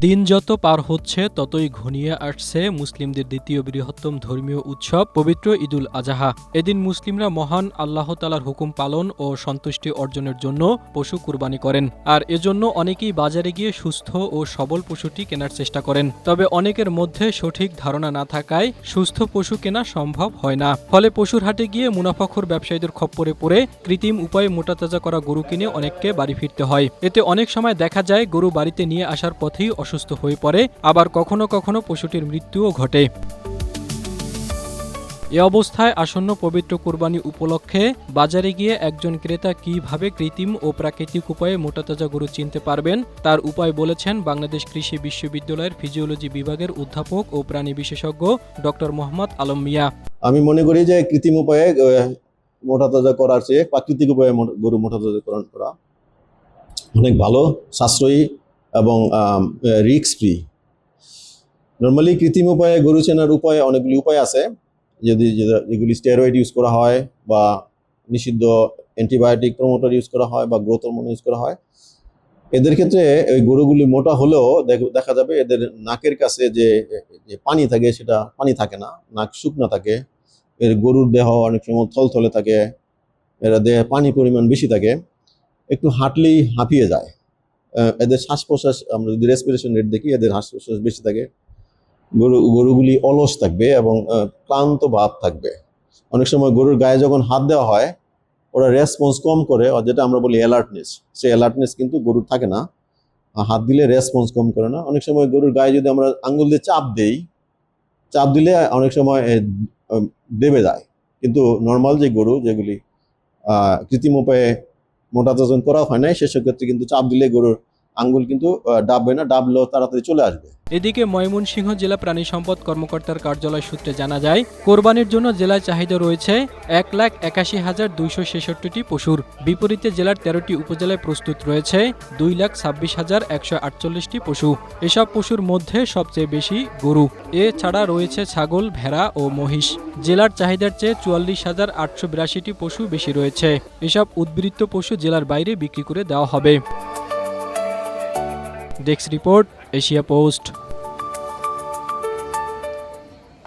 দিন যত পার হচ্ছে ততই ঘনিয়ে আসছে মুসলিমদের দ্বিতীয় বৃহত্তম ধর্মীয় উৎসব পবিত্র ঈদুল আজহা। এদিন মুসলিমরা মহান আল্লাহ তাআলার হুকুম পালন ও সন্তুষ্টি অর্জনের জন্য পশু কুরবানি করেন। আর এজন্য অনেকেই বাজারে গিয়ে সুস্থ ও সবল পশুটি কেনার চেষ্টা করেন। তবে অনেকের মধ্যে সঠিক ধারণা না থাকায় সুস্থ পশু কেনা সম্ভব হয় না। ফলে পশুর হাটে গিয়ে মুনাফাখোর ব্যবসায়ীদের খপ্পরে পড়ে কৃত্রিম উপায়ে মোটাতাজা করা গরু কিনে অনেককে বাড়ি ফিরতে হয়। এতে অনেক সময় দেখা যায় গরু বাড়িতে নিয়ে আসার পথেই অসুস্থ হয়ে পড়ে, আবার কখনো কখনো পশুটির মৃত্যুও ঘটে। এ অবস্থায় আসন্ন পবিত্র কুরবানি উপলক্ষে বাজারে গিয়ে একজন ক্রেতা কিভাবে কৃত্রিম ও প্রাকৃতিক উপায়ে মোটাতাজা গরু চিনতে পারবেন তার উপায় বলেছেন বাংলাদেশ কৃষি বিশ্ববিদ্যালয়ের ফিজিওলজি বিভাগের অধ্যাপক ও প্রাণী বিশেষজ্ঞ ডক্টর মোহাম্মদ আলম মিয়া। আমি মনে করি যে কৃত্রিম উপায়ে মোটাতাজা করার চেয়ে প্রাকৃতিক উপায়ে গরু মোটাতাজাকরণ করা অনেক ভালো, সাশ্রয়ী এবং রিস্ক ফ্রি। নর্মালি কৃত্রিম উপায়ে গরু চেনার উপায় অনেকগুলি উপায় আছে, যেগুলি স্টেরয়েড ইউজ করা হয় বা নিষিদ্ধ অ্যান্টিবায়োটিক প্রমোটার ইউজ করা হয় বা গ্রোথ হরমোন ইউজ করা হয়। এদের ক্ষেত্রে ওই গরুগুলি মোটা হলেও দেখা যাবে এদের নাকের কাছে যে পানি থাকে সেটা পানি থাকে না, নাক শুকনা থাকে। এর গরুর দেহ অনেক সময় থলথলে থাকে, এরা দেহে পানি পরিমাণ বেশি থাকে, একটু হাঁটলেই হাঁপিয়ে যায়। এদের শ্বাস প্রশ্বাস, আমরা যদি রেসপিরেশন রেট দেখি, এদের শ্বাস প্রশ্বাস বেশি থাকে। গরুগুলি অলস থাকবে এবং ক্লান্ত ভাব থাকবে। অনেক সময় গরুর গায়ে যখন হাত দেওয়া হয় ওরা রেসপন্স কম করে, যেটা আমরা বলি অ্যালার্টনেস, সেই অ্যালার্টনেস কিন্তু গরুর থাকে না। হাত দিলে রেসপন্স কম করে না। অনেক সময় গরুর গায়ে যদি আমরা আঙ্গুল দিয়ে চাপ দিলে অনেক সময় দেবে যায়। কিন্তু নর্মাল যে গরু যেগুলি কৃত্রিম উপায়ে মোটাতাজন করা হয় না, সেসব ক্ষেত্রে কিন্তু চাপ দিলে গরুর আঙ্গুল কিন্তু ডাববে না, ডাবলেও তাড়াতাড়ি চলে আসবে। এদিকে ময়মনসিংহ জেলা প্রাণী সম্পদ কর্মকর্তার কার্যালয় সূত্রে জানা যায়, কোরবানির জন্য জেলায় চাহিদা রয়েছে 1,81,266টি পশুর। বিপরীতে জেলার 13টি উপজেলায় প্রস্তুত রয়েছে 2,26,148টি পশু। এসব পশুর মধ্যে সবচেয়ে বেশি গরু। এছাড়া রয়েছে ছাগল, ভেড়া ও মহিষ। জেলার চাহিদার চেয়ে 44,882টি পশু বেশি রয়েছে। এসব উদ্বৃত্ত পশু জেলার বাইরে বিক্রি করে দেওয়া হবে। Desk report, Asia post.